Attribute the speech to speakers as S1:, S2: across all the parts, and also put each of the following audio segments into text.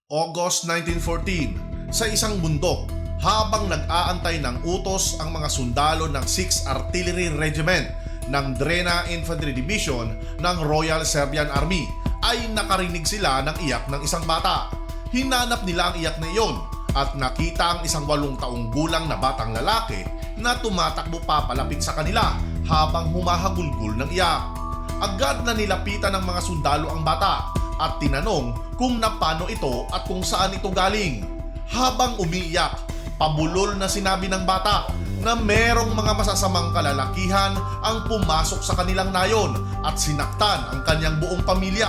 S1: August 1914, sa isang bundok, habang nag-aantay ng utos ang mga sundalo ng 6th Artillery Regiment ng Drena Infantry Division ng Royal Serbian Army, ay nakarinig sila ng iyak ng isang bata. Hinanap nila ang iyak na iyon at nakita ang isang 8 taong gulang na batang lalaki na tumatakbo papalapit sa kanila habang humahagulgol ng iyak. Agad na nilapitan ng mga sundalo ang bata at tinanong kung napano ito at kung saan ito galing. Habang umiiyak, pabulol na sinabi ng bata na merong mga masasamang kalalakihan ang pumasok sa kanilang nayon at sinaktan ang kanyang buong pamilya.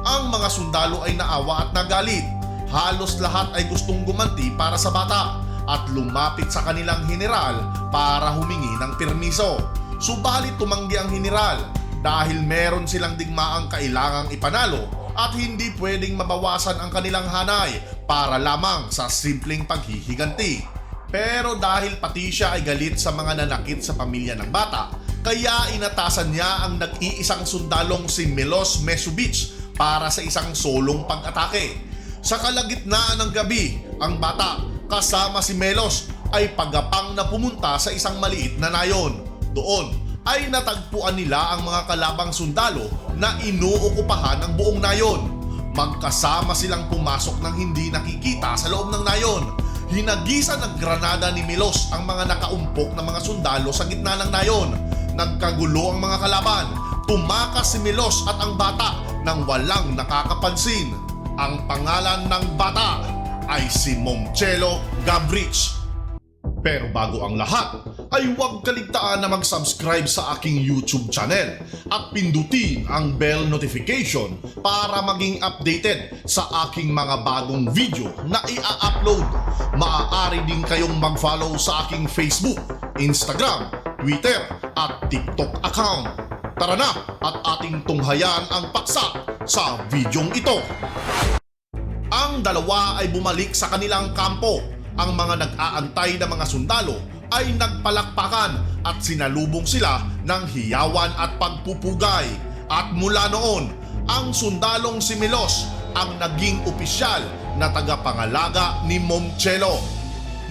S1: Ang mga sundalo ay naawa at nagalit. Halos lahat ay gustong gumanti para sa bata at lumapit sa kanilang general para humingi ng permiso. Subalit tumanggi ang general dahil meron silang digmaang kailangang ipanalo at hindi pwedeng mabawasan ang kanilang hanay para lamang sa simpleng paghihiganti. Pero dahil pati siya ay galit sa mga nanakit sa pamilya ng bata, kaya inatasan niya ang nag-iisang sundalong si Milos Mesovic para sa isang solong pag-atake. Sa kalagitnaan ng gabi, ang bata kasama si Melos ay pagapang na pumunta sa isang maliit na nayon. Doon ay natagpuan nila ang mga kalabang sundalo na inuokupahan ang buong nayon. Magkasama silang pumasok ng hindi nakikita sa loob ng nayon. Hinagisan ng granada ni Milos ang mga nakaumpok na mga sundalo sa gitna ng nayon. Nagkagulo ang mga kalaban. Tumakas si Milos at ang bata nang walang nakakapansin. Ang pangalan ng bata ay si Momcelo Gavrich. Pero bago ang lahat, ay huwag kaligtaan na mag-subscribe sa aking YouTube channel at pindutin ang bell notification para maging updated sa aking mga bagong video na i-upload. Maaari din kayong mag-follow sa aking Facebook, Instagram, Twitter at TikTok account. Tara na at ating tunghayan ang paksa sa videong ito. Ang dalawa ay bumalik sa kanilang kampo. Ang mga nag-aantay na mga sundalo ay nagpalakpakan at sinalubong sila ng hiyawan at pagpupugay. At mula noon, ang sundalong si Milos ang naging opisyal na tagapangalaga ni Momcelo.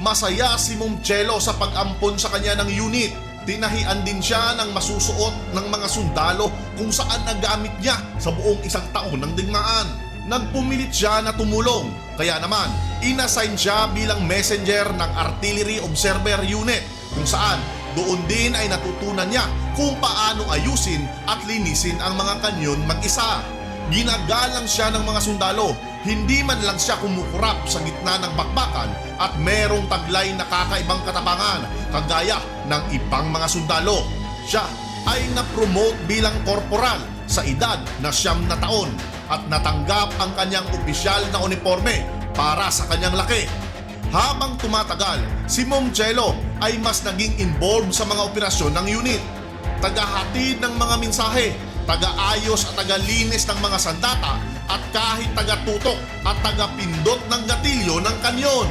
S1: Masaya si Momcelo sa pag-ampon sa kanya ng unit. Tinahian din siya ng masusuot ng mga sundalo kung saan nagamit niya sa buong isang taon ng digmaan. Nagpumilit siya na tumulong, kaya naman inassign siya bilang messenger ng Artillery Observer Unit kung saan doon din ay natutunan niya kung paano ayusin at linisin ang mga kanyon mag-isa. Ginagalang siya ng mga sundalo, hindi man lang siya kumukurap sa gitna ng bakbakan at merong taglay na kakaibang katapangan kagaya ng ibang mga sundalo. Siya ay na-promote bilang korporal sa edad na 9 na taon at natanggap ang kanyang opisyal na uniforme para sa kanyang laki. Habang tumatagal, si Momcelo ay mas naging involved sa mga operasyon ng unit. Tagahatid ng mga mensahe, taga-ayos at taga-linis ng mga sandata at kahit taga-tutok at taga-pindot ng gatilyo ng kanyon.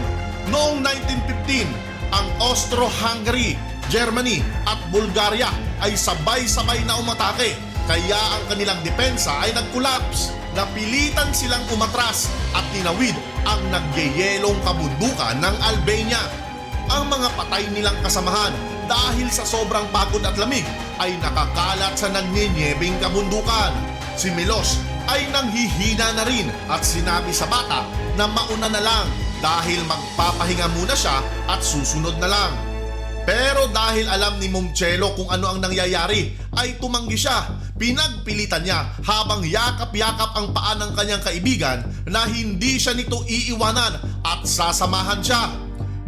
S1: Noong 1915, ang Austro-Hungary, Germany at Bulgaria ay sabay-sabay na umatake, kaya ang kanilang depensa ay nag-collapse. Napilitan silang umatras at tinawid ang nagyeyelong kabundukan ng Albania. Ang mga patay nilang kasamahan dahil sa sobrang pagod at lamig ay nakakalat sa nagninyebeng kabundukan. Si Milos ay nanghihina na rin at sinabi sa bata na mauna na lang dahil magpapahinga muna siya at susunod na lang. Pero dahil alam ni Momcelo kung ano ang nangyayari, ay tumanggi siya. Pinagpilitan niya habang yakap-yakap ang paa ng kanyang kaibigan na hindi siya nito iiwanan at sasamahan siya.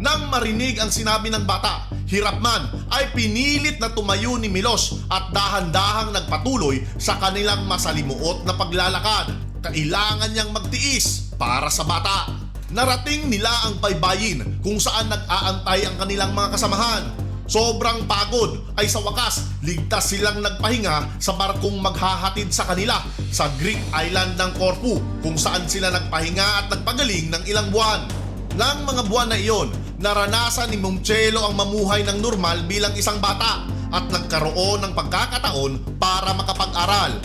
S1: Nang marinig ang sinabi ng bata, hirap man ay pinilit na tumayo ni Milos at dahan-dahang nagpatuloy sa kanilang masalimuot na paglalakad. Kailangan niyang magtiis para sa bata. Narating nila ang baybayin kung saan nag-aantay ang kanilang mga kasamahan. Sobrang pagod ay sa wakas ligtas silang nagpahinga sa barkong maghahatid sa kanila sa Greek island ng Corfu kung saan sila nagpahinga at nagpagaling ng ilang buwan. Nang mga buwan na iyon, naranasan ni Momcelo ang mamuhay ng normal bilang isang bata at nagkaroon ng pagkakataon para makapag-aral.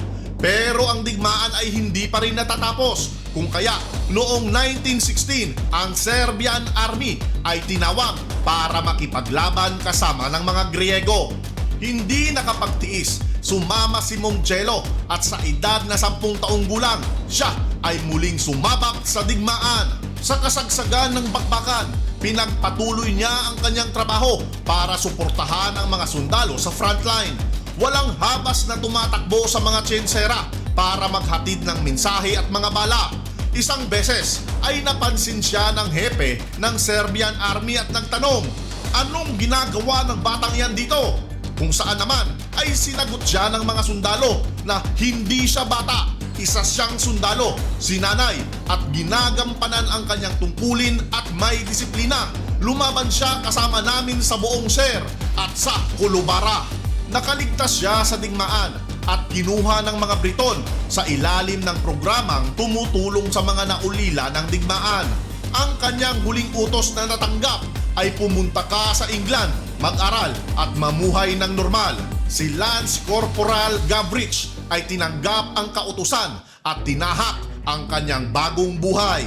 S1: Pero ang digmaan ay hindi pa rin natatapos, kung kaya noong 1916 ang Serbian Army ay tinawag para makipaglaban kasama ng mga Griego. Hindi nakapagtiis, sumama si Momcelo at sa edad na 10 taong gulang, siya ay muling sumabak sa digmaan. Sa kasagsagan ng bakbakan, pinagpatuloy niya ang kanyang trabaho para suportahan ang mga sundalo sa frontline. Walang habas na tumatakbo sa mga tsensera para maghatid ng mensahe at mga bala. Isang beses ay napansin siya ng hepe ng Serbian Army at nagtanong, anong ginagawa ng batang yan dito? Kung saan naman ay sinagot siya ng mga sundalo na hindi siya bata, isa siyang sundalo, sinanay at ginagampanan ang kanyang tungkulin at may disiplina. Lumaban siya kasama namin sa buong Ser at sa Kulubara. Nakaligtas siya sa digmaan at kinuha ng mga Briton sa ilalim ng programang tumutulong sa mga naulila ng digmaan. Ang kanyang huling utos na natanggap ay pumunta ka sa England, mag-aral at mamuhay ng normal. Si Lance Corporal Gabrich ay tinanggap ang kautusan at tinahak ang kanyang bagong buhay.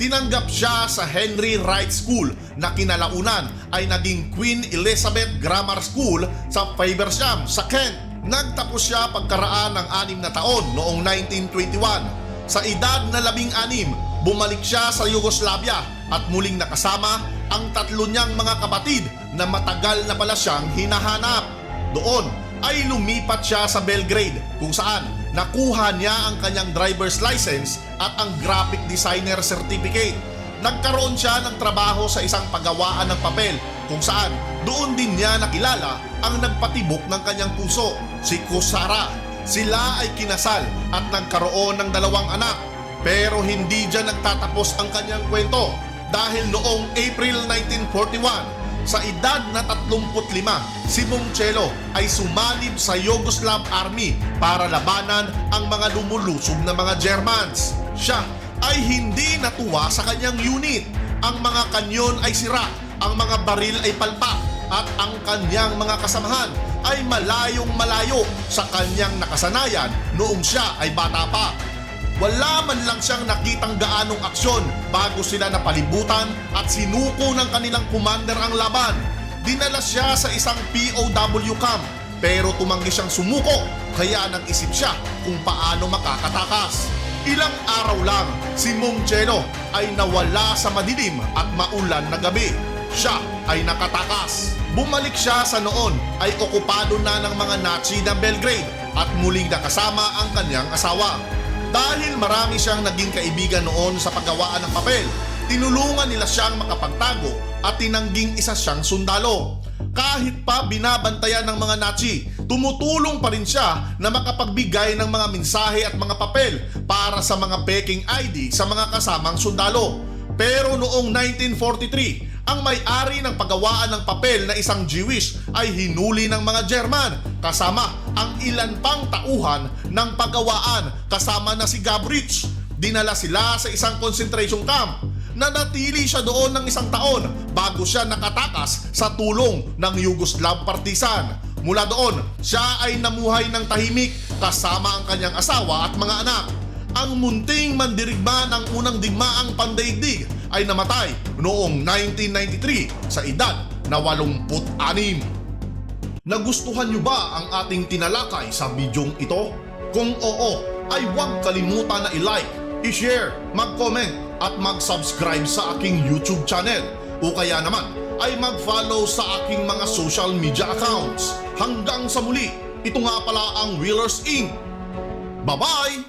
S1: Tinanggap siya sa Henry Wright School na kinalaunan ay naging Queen Elizabeth Grammar School sa Faversham sa Kent. Nagtapos siya pagkaraan ng 6 na taon noong 1921. Sa edad na 16, bumalik siya sa Yugoslavia at muling nakasama ang 3 niyang mga kapatid na matagal na pala siyang hinahanap. Doon ay lumipat siya sa Belgrade kung saan nakuha niya ang kanyang driver's license at ang graphic designer certificate. Nagkaroon siya ng trabaho sa isang paggawaan ng papel kung saan doon din niya nakilala ang nagpatibok ng kanyang puso, si Kusara. Sila ay kinasal at nagkaroon ng 2 anak. Pero hindi dyan nagtatapos ang kanyang kwento dahil noong April 1941, sa edad na 35, si Momcelo ay sumalib sa Yugoslav Army para labanan ang mga lumulusob na mga Germans. Siya ay hindi natuwa sa kanyang unit. Ang mga kanyon ay sira, ang mga baril ay palpak at ang kanyang mga kasamahan ay malayong malayo sa kanyang nakasanayan noong siya ay bata pa. Wala man lang siyang nakitang gaanong aksyon bago sila napalibutan at sinuko ng kanilang commander ang laban. Dinala siya sa isang POW camp pero tumanggi siyang sumuko kaya nag-isip siya kung paano makakatakas. Ilang araw lang, si Momcelo ay nawala sa madilim at maulan na gabi. Siya ay nakatakas. Bumalik siya sa noon ay okupado na ng mga Nazi na Belgrade at muling nakasama ang kanyang asawa. Dahil marami siyang naging kaibigan noon sa paggawaan ng papel, tinulungan nila siyang makapagtago at tinangging isa siyang sundalo. Kahit pa binabantayan ng mga Nazi, tumutulong pa rin siya na makapagbigay ng mga mensahe at mga papel para sa mga peking ID sa mga kasamang sundalo. Pero noong 1943, ang may-ari ng paggawaan ng papel na isang Jewish ay hinuli ng mga German kasama ang ilan pang tauhan ng paggawaan kasama na si Gabrich. Dinala sila sa isang concentration camp. Nanatili siya doon ng 1 taon bago siya nakatakas sa tulong ng Yugoslav partisan. Mula doon, siya ay namuhay ng tahimik kasama ang kanyang asawa at mga anak. Ang munting mandirigma ng unang digmaang pandaigdig ay namatay noong 1993 sa edad na 86. Nagustuhan niyo ba ang ating tinalakay sa bidyong ito? Kung oo, ay huwag kalimutan na i-like, i-share, mag-comment at mag-subscribe sa aking YouTube channel o kaya naman ay mag-follow sa aking mga social media accounts. Hanggang sa muli, ito nga pala ang Wheelers Inc. Bye-bye!